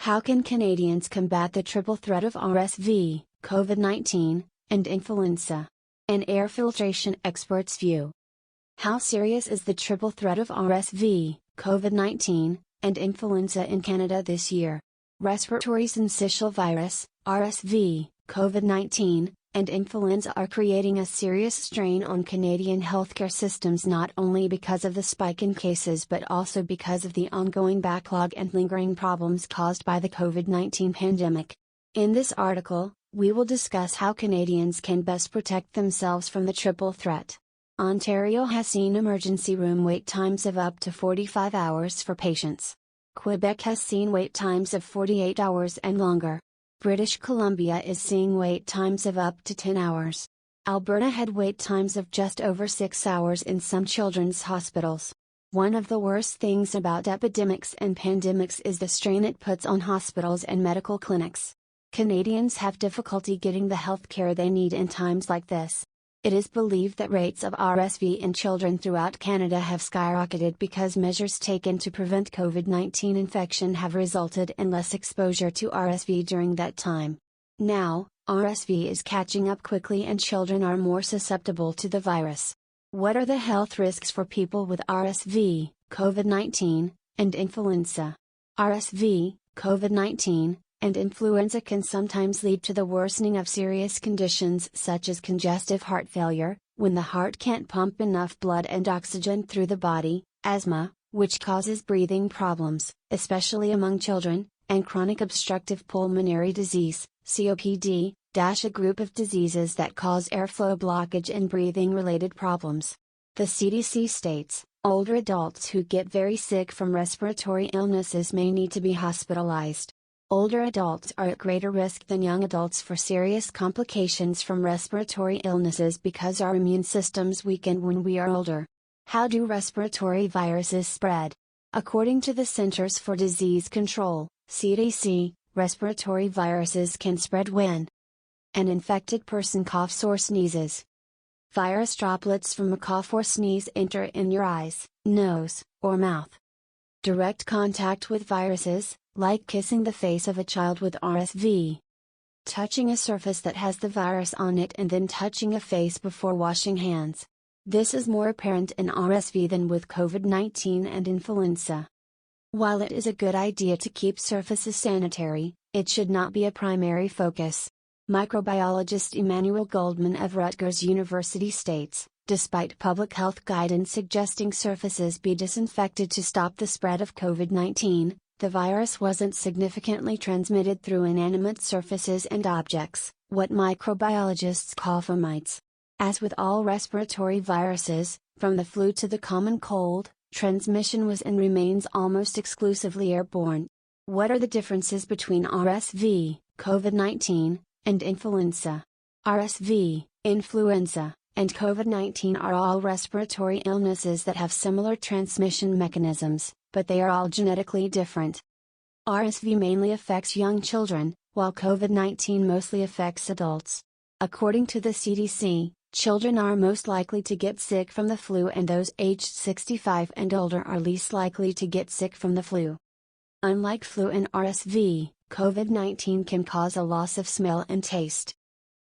How can Canadians combat the triple threat of RSV, COVID-19, and influenza? An air filtration expert's view. How serious is the triple threat of RSV, COVID-19, and influenza in Canada this year? Respiratory syncytial virus, RSV, COVID-19, and influenza are creating a serious strain on Canadian healthcare systems not only because of the spike in cases but also because of the ongoing backlog and lingering problems caused by the COVID-19 pandemic. In this article, we will discuss how Canadians can best protect themselves from the triple threat. Ontario has seen emergency room wait times of up to 45 hours for patients. Quebec has seen wait times of 48 hours and longer. British Columbia is seeing wait times of up to 10 hours. Alberta had wait times of just over 6 hours in some children's hospitals. One of the worst things about epidemics and pandemics is the strain it puts on hospitals and medical clinics. Canadians have difficulty getting the health care they need in times like this. It is believed that rates of RSV in children throughout Canada have skyrocketed because measures taken to prevent COVID-19 infection have resulted in less exposure to RSV during that time. Now, RSV is catching up quickly and children are more susceptible to the virus. What are the health risks for people with RSV, COVID-19, and influenza? RSV, COVID-19, and influenza can sometimes lead to the worsening of serious conditions such as congestive heart failure, when the heart can't pump enough blood and oxygen through the body, asthma, which causes breathing problems, especially among children, and chronic obstructive pulmonary disease, COPD, a group of diseases that cause airflow blockage and breathing-related problems. The CDC states, older adults who get very sick from respiratory illnesses may need to be hospitalized. Older adults are at greater risk than young adults for serious complications from respiratory illnesses because our immune systems weaken when we are older. How do respiratory viruses spread? According to the Centers for Disease Control, CDC, respiratory viruses can spread when an infected person coughs or sneezes. Virus droplets from a cough or sneeze enter in your eyes, nose, or mouth. Direct contact with viruses, like kissing the face of a child with RSV. Touching a surface that has the virus on it and then touching a face before washing hands. This is more apparent in RSV than with COVID-19 and influenza. While it is a good idea to keep surfaces sanitary, it should not be a primary focus. Microbiologist Emmanuel Goldman of Rutgers University states, despite public health guidance suggesting surfaces be disinfected to stop the spread of COVID-19, the virus wasn't significantly transmitted through inanimate surfaces and objects, what microbiologists call fomites. As with all respiratory viruses, from the flu to the common cold, transmission was and remains almost exclusively airborne. What are the differences between RSV, COVID-19, and influenza? RSV, influenza, and COVID-19 are all respiratory illnesses that have similar transmission mechanisms, but they are all genetically different. RSV mainly affects young children, while COVID-19 mostly affects adults. According to the CDC, children are most likely to get sick from the flu and those aged 65 and older are least likely to get sick from the flu. Unlike flu and RSV, COVID-19 can cause a loss of smell and taste.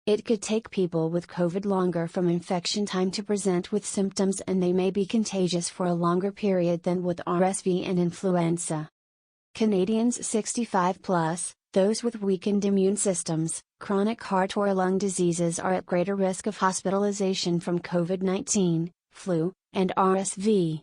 It could take people with COVID longer from infection time to present with symptoms and they may be contagious for a longer period than with RSV and influenza. Canadians 65 plus, those with weakened immune systems, chronic heart or lung diseases are at greater risk of hospitalization from COVID-19, flu, and RSV.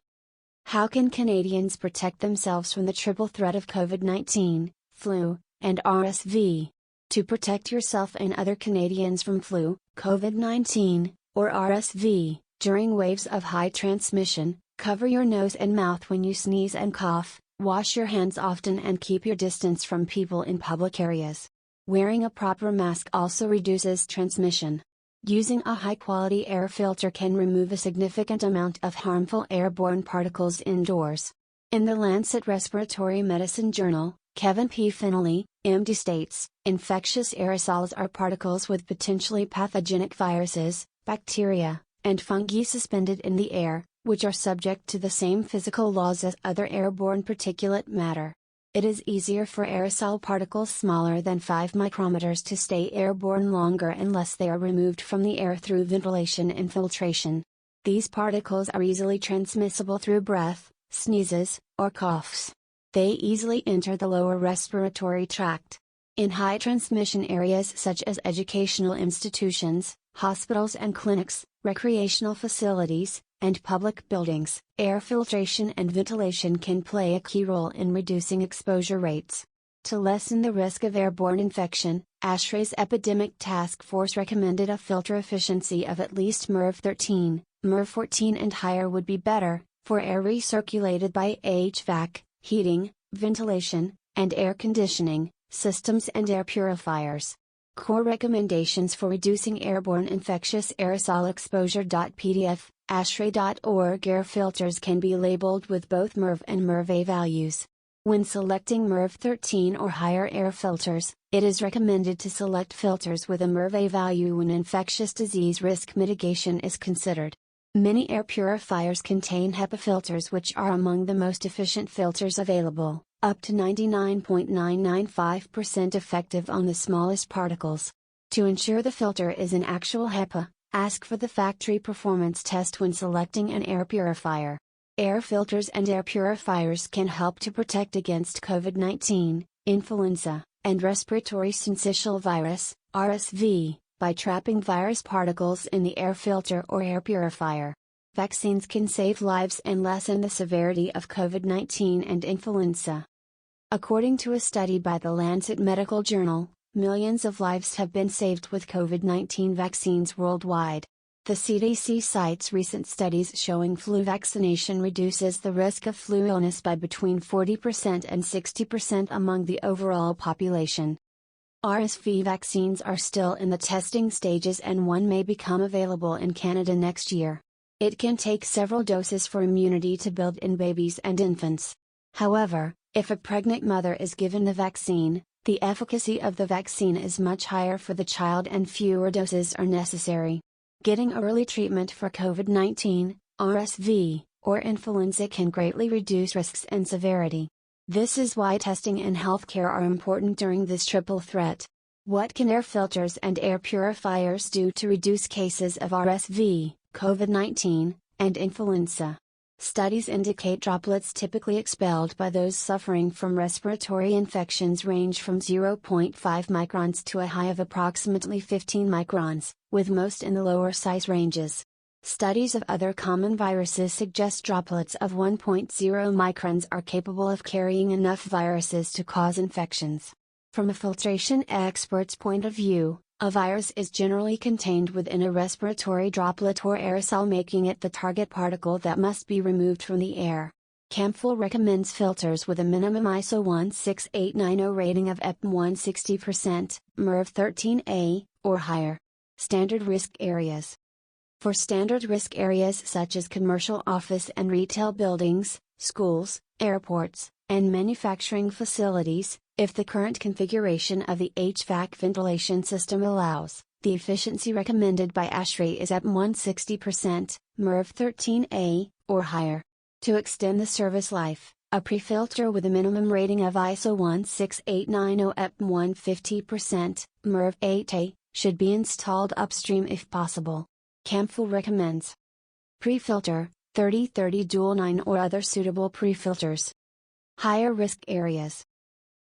How can Canadians protect themselves from the triple threat of COVID-19, flu, and RSV? To protect yourself and other Canadians from flu, COVID-19, or RSV, during waves of high transmission, cover your nose and mouth when you sneeze and cough, wash your hands often and keep your distance from people in public areas. Wearing a proper mask also reduces transmission. Using a high-quality air filter can remove a significant amount of harmful airborne particles indoors. In the Lancet Respiratory Medicine Journal, Kevin P. Finley, MD states, infectious aerosols are particles with potentially pathogenic viruses, bacteria, and fungi suspended in the air, which are subject to the same physical laws as other airborne particulate matter. It is easier for aerosol particles smaller than 5 micrometers to stay airborne longer unless they are removed from the air through ventilation and filtration. These particles are easily transmissible through breath, sneezes, or coughs. They easily enter the lower respiratory tract. In high transmission areas such as educational institutions, hospitals and clinics, recreational facilities, and public buildings, air filtration and ventilation can play a key role in reducing exposure rates. To lessen the risk of airborne infection, ASHRAE's Epidemic Task Force recommended a filter efficiency of at least MERV 13, MERV 14 and higher would be better, for air recirculated by HVAC, heating, ventilation, and air conditioning systems and air purifiers. Core recommendations for reducing airborne infectious aerosol exposure.pdf, ASHRAE.org. Air filters can be labeled with both MERV and MERV-A values. When selecting MERV 13 or higher air filters, it is recommended to select filters with a MERV-A value when infectious disease risk mitigation is considered. Many air purifiers contain HEPA filters, which are among the most efficient filters available, up to 99.995% effective on the smallest particles. To ensure the filter is an actual HEPA, ask for the factory performance test when selecting an air purifier. Air filters and air purifiers can help to protect against COVID-19, influenza, and respiratory syncytial virus, RSV, by trapping virus particles in the air filter or air purifier. Vaccines can save lives and lessen the severity of COVID-19 and influenza. According to a study by the Lancet Medical Journal, millions of lives have been saved with COVID-19 vaccines worldwide. The CDC cites recent studies showing flu vaccination reduces the risk of flu illness by between 40% and 60% among the overall population. RSV vaccines are still in the testing stages and one may become available in Canada next year. It can take several doses for immunity to build in babies and infants. However, if a pregnant mother is given the vaccine, the efficacy of the vaccine is much higher for the child and fewer doses are necessary. Getting early treatment for COVID-19, RSV, or influenza can greatly reduce risks and severity. This is why testing and healthcare are important during this triple threat. What can air filters and air purifiers do to reduce cases of RSV, COVID-19, and influenza? Studies indicate droplets typically expelled by those suffering from respiratory infections range from 0.5 microns to a high of approximately 15 microns, with most in the lower size ranges. Studies of other common viruses suggest droplets of 1.0 microns are capable of carrying enough viruses to cause infections. From a filtration expert's point of view, a virus is generally contained within a respiratory droplet or aerosol, making it the target particle that must be removed from the air. CAMFIL recommends filters with a minimum ISO 16890 rating of EPM 160%, MERV 13A, or higher. Standard risk areas. For standard risk areas such as commercial office and retail buildings, schools, airports, and manufacturing facilities, if the current configuration of the HVAC ventilation system allows, the efficiency recommended by ASHRAE is EPM 160%, MERV 13A, or higher. To extend the service life, a pre-filter with a minimum rating of ISO 16890 EPM 150%, MERV 8A, should be installed upstream if possible. CAMFIL recommends pre-filter, 3030 Dual 9 or other suitable pre-filters. Higher risk areas.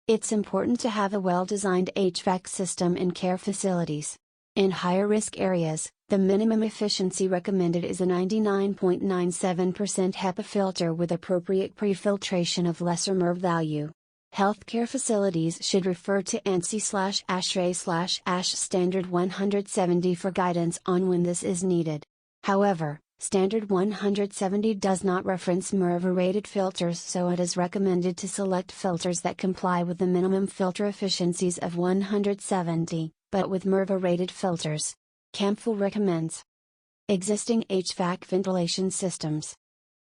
It's important to have a well-designed HVAC system in care facilities. In higher risk areas, the minimum efficiency recommended is a 99.97% HEPA filter with appropriate pre-filtration of lesser MERV value. Healthcare facilities should refer to ANSI/ASHRAE/ASH Standard 170 for guidance on when this is needed. However, Standard 170 does not reference MERV-rated filters, so it is recommended to select filters that comply with the minimum filter efficiencies of 170, but with MERV-rated filters. CAMFIL recommends existing HVAC ventilation systems.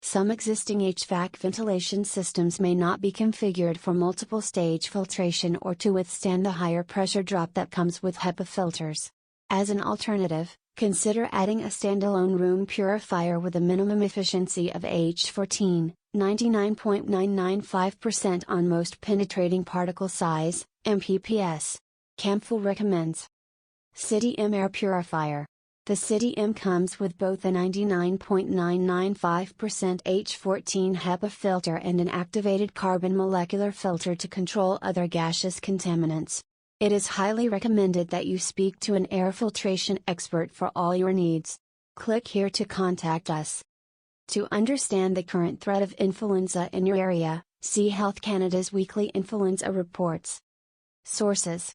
Some existing HVAC ventilation systems may not be configured for multiple stage filtration or to withstand the higher pressure drop that comes with HEPA filters. As an alternative, Consider adding a standalone room purifier with a minimum efficiency of H14, 99.995% on most penetrating particle size, mpps. Campful recommends City M Air Purifier. The City M comes with both a 99.995% H14 HEPA filter and an activated carbon molecular filter to control other gaseous contaminants. It is highly recommended that you speak to an air filtration expert for all your needs. Click here to contact us. To understand the current threat of influenza in your area, see Health Canada's weekly influenza reports. Sources: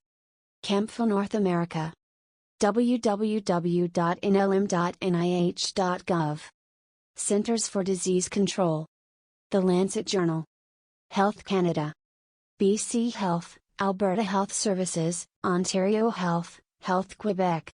Campful North America, www.nlm.nih.gov, Centers for Disease Control, The Lancet Journal, Health Canada, BC Health, Alberta Health Services, Ontario Health, Health Quebec.